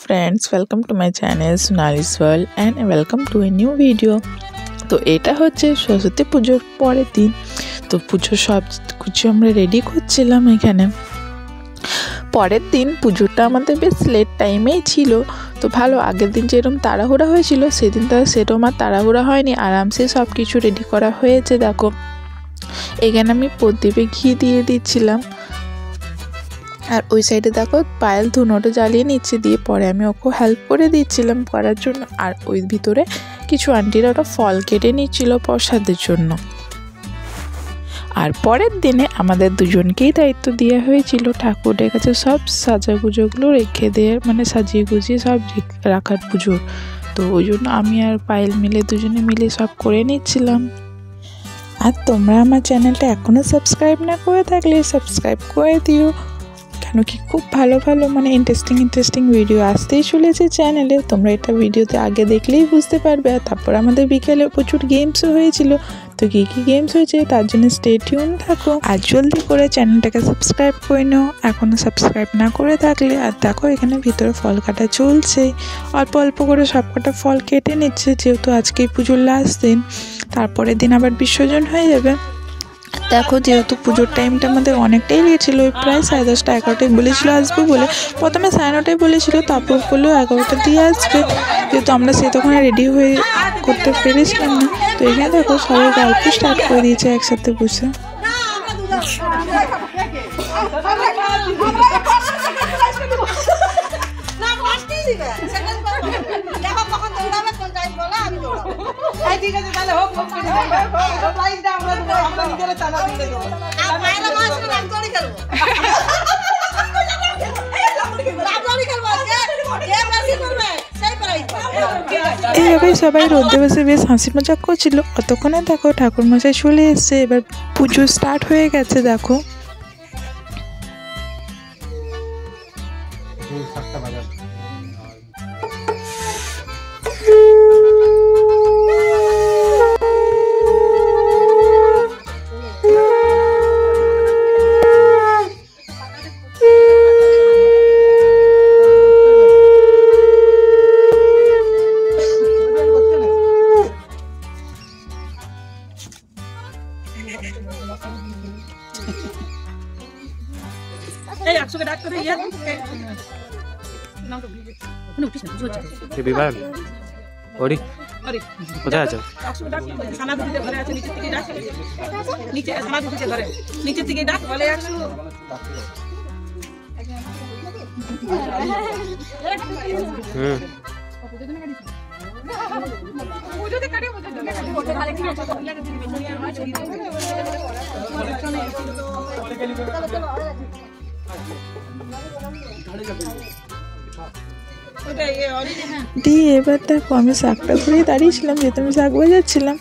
friends, welcome to my channel Sonali's World and welcome to a new video। তো এটা হচ্ছে সরস্বতী পুজোর পরের দিন। তো পুজোর সব কিছু আমরা রেডি করছিলাম এখানে। পরের দিন পুজোটা আমাদের বেশ লেট টাইমেই ছিল, তো ভালো। আগের দিন যেরকম তাড়াহুড়া হয়েছিল সেদিন তো সেরকম আর তাড়াহুড়া হয়নি, আরামসে সব কিছু রেডি করা হয়েছে। দেখো এখানে আমি প্রদীপে ঘি দিয়ে দিচ্ছিলাম, আর ওই সাইডে দেখো পায়েল ধুনোটা জ্বালিয়ে নিচ্ছে, দিয়ে পরে আমি ওকে হেল্প করে দিচ্ছিলাম করার জন্য। আর ওই ভিতরে কিছু আন্টিরা ওটা ফল কেটে নিচ্ছিল প্রসাদের জন্য। আর পরের দিনে আমাদের দুজনকেই দায়িত্ব দেওয়া হয়েছিল ঠাকুরের কাছে সব সাজাগুজোগুলো রেখে দেওয়ার, মানে সাজিয়ে গুজিয়ে সব রাখার পুজোর। তো ওই জন্য আমি আর পায়েল মিলে দুজনে মিলে সব করে নিচ্ছিলাম। আর তোমরা আমার চ্যানেলটা এখনও সাবস্ক্রাইব না করে থাকলে সাবস্ক্রাইব করে দিও, কেন কি খুব ভালো ভালো মানে ইন্টারেস্টিং ভিডিও আসতেই চলেছে চ্যানেলে। তোমরা এটা ভিডিওতে আগে দেখলেই বুঝতে পারবে। আর তারপর আমাদের বিকেলে প্রচুর গেমসও হয়েছিল, তো কী কী গেমস হয়েছে তার জন্য স্টে টিউন থাকো। আর জলদি করে চ্যানেলটাকে সাবস্ক্রাইব করে নাও এখনও সাবস্ক্রাইব না করে থাকলে। আর দেখো এখানে ভিতরে ফল কাটা চলছে, অল্প অল্প করে সব কটা ফল কেটে নিচ্ছে, যেহেতু আজকেই পুজোর লাস্ট দিন। তারপরের দিন আবার বিসর্জন হয়ে যাবে। দেখো যেহেতু পুজোর টাইমটা আমাদের অনেকটাই লেট ছিল, প্রায় 10:30 11টায় বলেছিল আসবে বলে। প্রথমে 9:30টায় বলেছিল, তারপর বললেও 11টা দিয়ে আসবে, যেহেতু আমরা সে তখন রেডি হয়ে করতে পেরেছিলাম না। তো এখানে দেখো সবাই গল্প স্টার্ট করে দিয়েছে একসাথে বসে। এইভাবে সবাই রোদে বসে বেশ হাসি মজাক করছিল। অতক্ষণে দেখো ঠাকুর মশাই চলে এসছে, এবার পুজো স্টার্ট হয়ে গেছে। দেখো কোথায় আছো? নিচে থেকে ডাক বলে দিয়ে এবার দেখো আমি শাকটা ধরে দাঁড়িয়েছিলাম, যেহেতু আমি শাক বাজাচ্ছিলাম।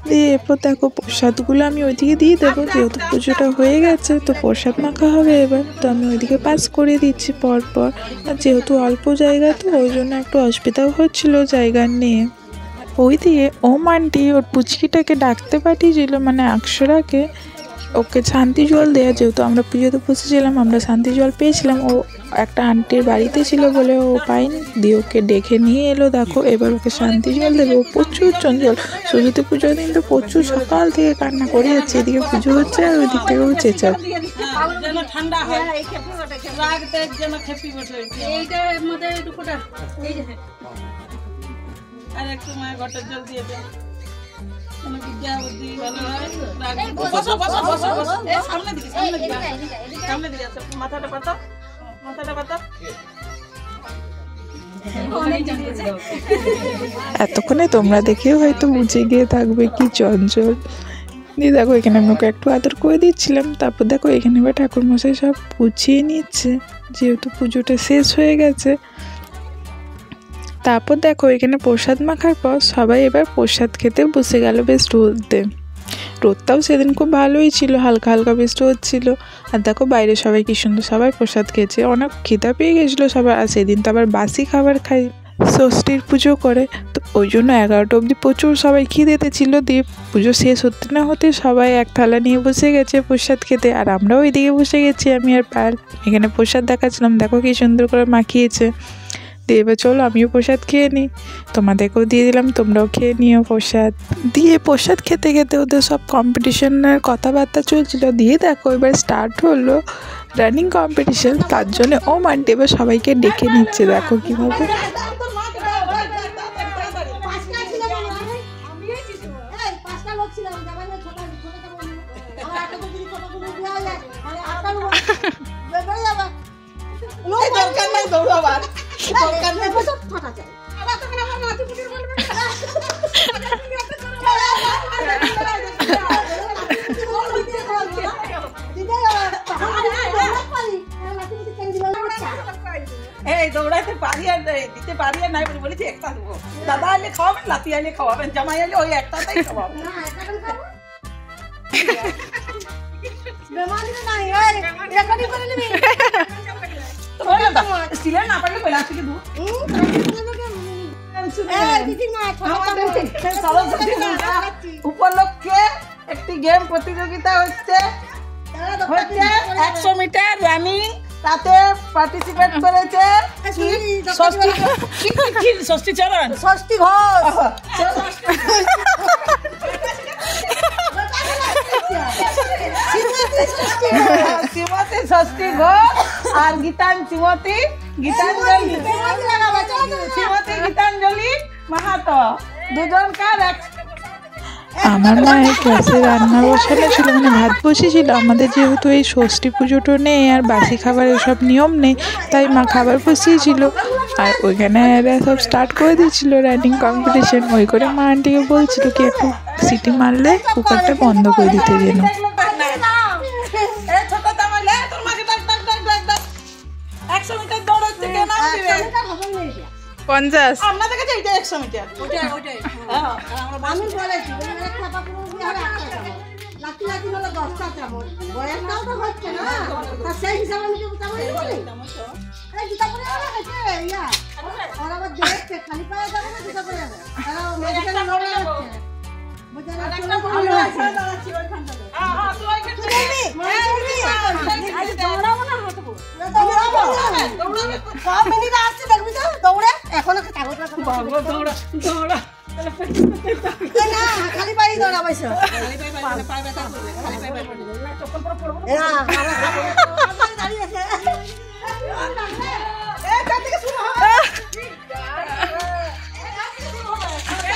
দিয়ে এরপর দেখো প্রসাদগুলো আমি ওইদিকে দিয়ে দেবো, যেহেতু পুজোটা হয়ে গেছে তো প্রসাদ মাখা হবে এবার। তো আমি ওইদিকে পাস করে দিচ্ছি পরপর। আর যেহেতু অল্প জায়গা তো ওই জন্য একটু অসুবিধাও হচ্ছিলো জায়গা নিয়ে। ওই দিয়ে আন্টি ওর পুচকিটাকে ডাকতে পাঠিয়েছিল, মানে অক্ষরাকে, ওকে শান্তি জল দেওয়া। যেহেতু আমরা পুজোতে বসেছিলাম, আমরা শান্তি জল পেয়েছিলাম, ও একটা আন্টির বাড়িতে ছিল বলে ও পাইনি, দিয়ে ওকে ডেকে নিয়ে এলো। দেখো এবার ওকে শান্তি জল দেবে। ও প্রচুর চঞ্চল, সরস্বতী পুজোর দিন তো প্রচুর সকাল থেকে কান্না করে যাচ্ছে, এদিকে পুজো হচ্ছে আর ওই দিক থেকে ও চেঁচাচ্ছে। এতক্ষণে তোমরা দেখেও হয়তো বুঝে গিয়ে থাকবে কি চঞ্চল। দিয়ে দেখো এখানে আমি ওকে একটু আদর করে দিচ্ছিলাম। তারপর দেখো এখানে এবার ঠাকুর মশাই সব গুছিয়ে নিচ্ছে, যেহেতু পুজোটা শেষ হয়ে গেছে। তারপর দেখো এখানে প্রসাদ মাখার পর সবাই এবার প্রসাদ খেতে বসে গেল বেশ রোদে। রোদটাও সেদিন খুব ভালোই ছিল, হালকা হালকা বেশ রোদ ছিল। আর দেখো বাইরে সবাই কি সুন্দর সবাই প্রসাদ খেয়েছে, অনেক খিদা পেয়ে গেছিলো সবার। আর সেদিন তো আবার বাসি খাবার খাই, ষষ্ঠীর পুজো করে, তো ওই জন্য 11টা অবধি প্রচুর সবাই খিদেতে ছিল। দিয়ে পুজো শেষ হতে না হতে সবাই এক থালা নিয়ে বসে গেছে প্রসাদ খেতে, আর আমরাও ওইদিকে বসে গেছি আমি আর পায়েল। এখানে প্রসাদ দেখাচ্ছিলাম, দেখো কি সুন্দর করে মাখিয়েছে। দিয়ে এবার চলো আমিও প্রসাদ খেয়ে নিই, তোমাদেরকেও দিয়ে দিলাম, তোমরাও খেয়ে নিও প্রসাদ। দিয়ে প্রসাদ খেতে খেতে ওদের সব কম্পিটিশনের কথাবার্তা চলছিল। দিয়ে দেখো এবার স্টার্ট হলো রানিং কম্পিটিশন, তার জন্য ও মান্টি এবার সবাইকে ডেকে নিচ্ছে, দেখো কীভাবে। দৌড়াইতে পারি আর দিতে পারি আর নাই বলেছি একটা দেবো, দাদা আইলে খাওয়াবেন, নাতি আইলে খাওয়াবেন, জামাই আইলে ওই একটাতেই খাওয়াবেন। উপলক্ষে একটি গেম প্রতিযোগিতা হচ্ছে 100 মিটার রানিং, তাতে পার্টিসিপেট করেছে ষষ্ঠী চরণ, ষষ্ঠী ঘোষ, শ্রীমতী ষষ্ঠী ঘোষ আর শ্রীমতী গীতাঞ্জলি মাহাতো, দুজনকার। আমার মায়ের ক্লাসে রান্না বসানো ছিল, মানে ভাত বসেছিল। আমাদের যেহেতু এই ষষ্ঠী পুজোটা নেই আর বাসি খাবারের সব নিয়ম নেই, তাই মা খাবার বসিয়েছিল আর ওইখানে এরা সব স্টার্ট করে দিয়েছিল রানিং কম্পিটিশন। ওই করে মা আন্টিকে বলছিল কি একটু সিটি মারলে কুকারটা বন্ধ করে দিতে যেন। 50 আপনাদের কাছে এটা 100 মিটার, ওটাই আমি বলেছি লাঠি হলো 10টা চামচ, বয়সটাও তো হচ্ছে না, আর সেই হিসাবে আমি বলি এই জুতা পরে আছে ইয়া আর আবার দেখতে খালি পায়ে যাবে না, জুতা পরে যাবে আর মেডিকেল লড়ে যাচ্ছে বুঝারা চলে পড়লো আছে দাঁড়াচ্ছি ওইখানটাতে। হ্যাঁ তুই ওইখানে দৌড়াবো না, হাঁটবো দৌড়াবে সব মিনিট আসছে দেখবি তো দৌড়ে এখনো কাগজ রাখো দৌড়া না খালি পায়ে দৌড়া বসে পায়ে ব্যথা করবে, খালি পায়ে ব্যথা করবে না, চপ্পল পরে পড়বো না আমার দাঁড়িয়ে আছে এই কাট থেকে শুরু হবে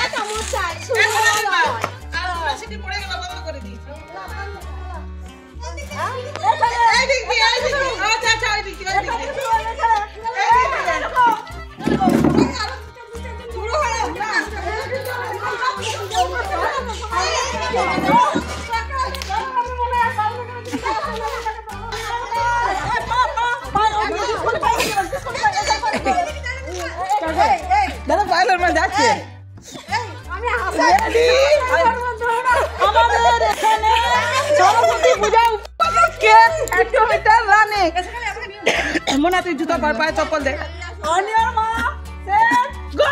এটা মোচাই শুরু হবে আর সিটি পড়ে গেল বন্ধ করে দিই এই দিক দিয়ে আচ্ছা এই দিক দিয়ে দাদা পাইলার মধ্যে যাচ্ছে আমাদের এখানে সরস্বতী পূজা উপলক্ষে 100 মিটার রানে মনে তুই জুতা পায়ে চপ্পল দে অনিয়র মা সেট গো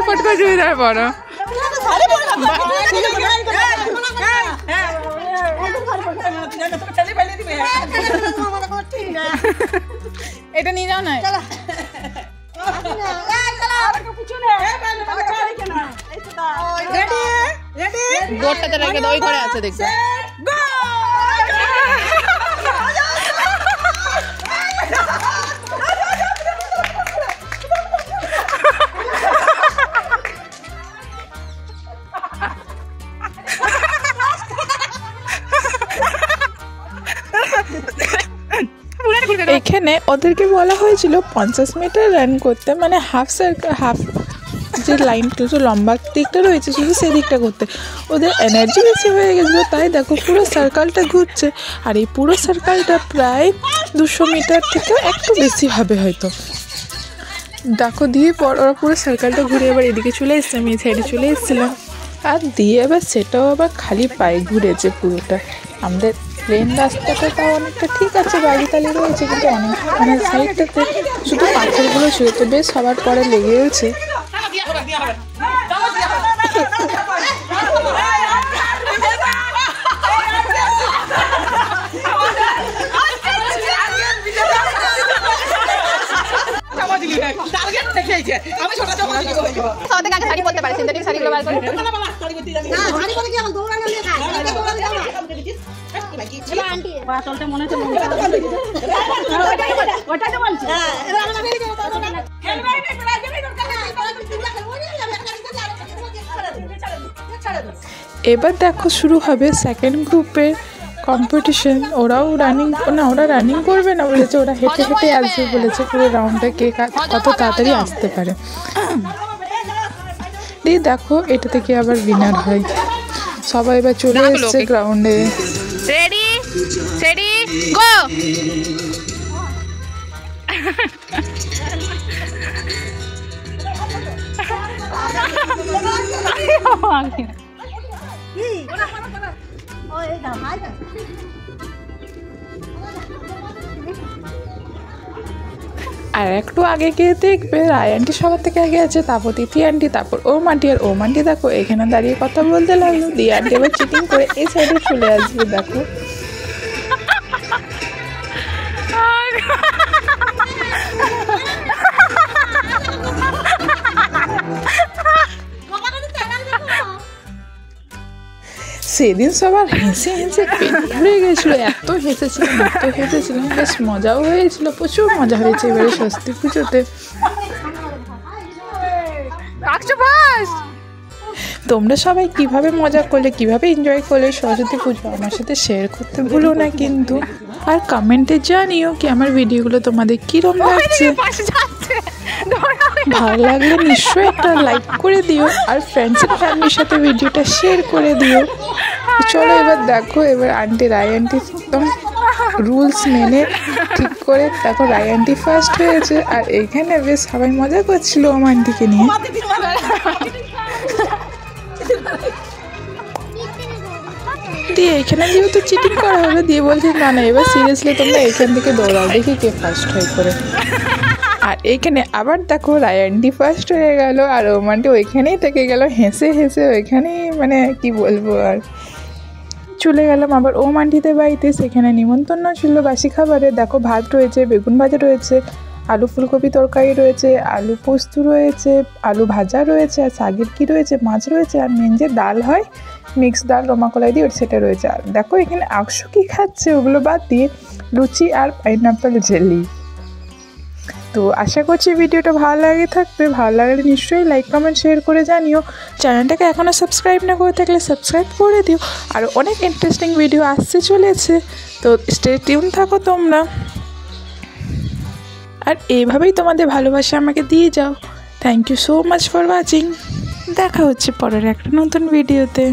ফটকা জুড়ে পড়ো এটা নিয়ে যাও না গোটটাতে রেখে দাও, ওই ঘরে আছে দেখবে এখানে ওদেরকে বলা হয়েছিল 50 মিটার রান করতে, মানে হাফ যে লাইনটা যে লম্বা দিকটা রয়েছে শুধু সেদিকটা করতে ওদের এনার্জি বেশি হয়ে গেছিলো, তাই দেখো পুরো সার্কেলটা ঘুরছে। আর এই পুরো সার্কেলটা প্রায় 200 মিটার থেকে একটু বেশি হবে হয়তো। দেখো দিয়ে পর ওরা পুরো সার্কেলটা ঘুরে এবার এদিকে চলে এসছে, আমি এই সাইডে চলে এসেছিলাম। আর দিয়ে এবার সেটাও আবার খালি পায়ে ঘুরেছে পুরোটা। আমাদের প্লেন রাস্তাটা তাও অনেকটা ঠিক আছে, বাড়ি তালি রয়েছে, কিন্তু অনেক সাইডটাতে শুধু পাথরগুলো ছিল, তো বেশ সবার পরে লেগেওছে। এবার দেখো শুরু হবে সেকেন্ড গ্রুপের কম্পিটিশন। ওরাও রানিং ওরা রানিং করবে না বলেছে, ওরা হেঁটে হেঁটে আসবে বলেছে পুরো রাউন্ডটা, কে কত তাড়াতাড়ি আসতে পারে। দিয়ে দেখো এটা থেকে আবার উইনার হয়। সবাই এবার চলে এসছে গ্রাউন্ডে। রেডি সেডি গো। আর একটু আগে গিয়ে দেখবে রায় আন্টি সবার থেকে আগে আছে, তারপর তিথি আন্টি, তারপর ওম আন্টি। আর ওম আন্টি দেখো এখানে দাঁড়িয়ে কথা বলতে লাগলো। দিয়ে আন্টি এবার চিটিং করে এই সাইডে চলে আসবে। দেখো সেদিন সবার হেসে হেসে পেট ভরে গেছিলো, এত হেসেছিলাম, বেশ মজাও হয়েছিল, প্রচুর মজা হয়েছে এবারে সরস্বতী পুজোতে। তোমরা সবাই কিভাবে মজা করলে, কিভাবে এনজয় করলে সরস্বতী পুজো আমার সাথে শেয়ার করতে ভুলো না কিন্তু। আর কমেন্টে জানিও কি আমার ভিডিওগুলো তোমাদের কীরকম লাগছে। ভালো লাগলে নিশ্চয়ই একটা লাইক করে দিও, আর ফ্রেন্ডস এন্ড ফ্যামিলির সাথে ভিডিওটা শেয়ার করে দিও। চলো এবার দেখো, এবার আন্টি রায় আন্টি একদম রুলস মেনে ঠিক করে দেখো রায় আন্টি ফার্স্ট হয়েছে। আর এইখানে বেশ সবাই মজা করছিল ওম আন্টিকে নিয়ে। দিয়ে এখানে যেহেতু চিটিং করা হবে, দিয়ে বলছে না না এবার সিরিয়াসলি তোমরা এখান থেকে দৌড়াও, দেখি কে ফার্স্ট হয় করে। আর এইখানে আবার দেখো রায় আন্টি ফার্স্ট হয়ে গেল, আর ওম আন্টি ওইখানেই থেকে গেল হেসে হেসে, ওইখানেই মানে কি বলবো। আর চলে গেলাম আবার ওম আন্টিদের বাড়িতে। সেখানে নিমন্ত্রণ ছিল বাসি খাবারে। দেখো ভাত রয়েছে, বেগুন ভাজা রয়েছে, আলু ফুলকপি তরকারি রয়েছে, আলু পোস্ত রয়েছে, আলু ভাজা রয়েছে, আর শাকের কী রয়েছে, মাছ রয়েছে, আর মেন যে ডাল হয় মিক্স ডাল রমা কলাই দিয়ে সেটা রয়েছে। আর দেখো এখানে আকশু কী খাচ্ছে ওগুলো বাদ দিয়ে লুচি আর পাইনাপেল জেলি। তো আশা করছি ভিডিওটা ভালো লাগলে নিশ্চয়ই লাইক কমেন্ট শেয়ার করে জানিও। চ্যানেলটাকে এখনও সাবস্ক্রাইব না করে থাকলে সাবস্ক্রাইব করে দিও। আর অনেক ইন্টারেস্টিং ভিডিও আসতে চলেছে, তো স্টে টিউন থাকো তোমরা। আর এইভাবেই তোমাদের ভালোবাসা আমাকে দিয়ে যাও। Thank you so much for watching. দেখা হচ্ছে পরের একটা নতুন ভিডিওতে।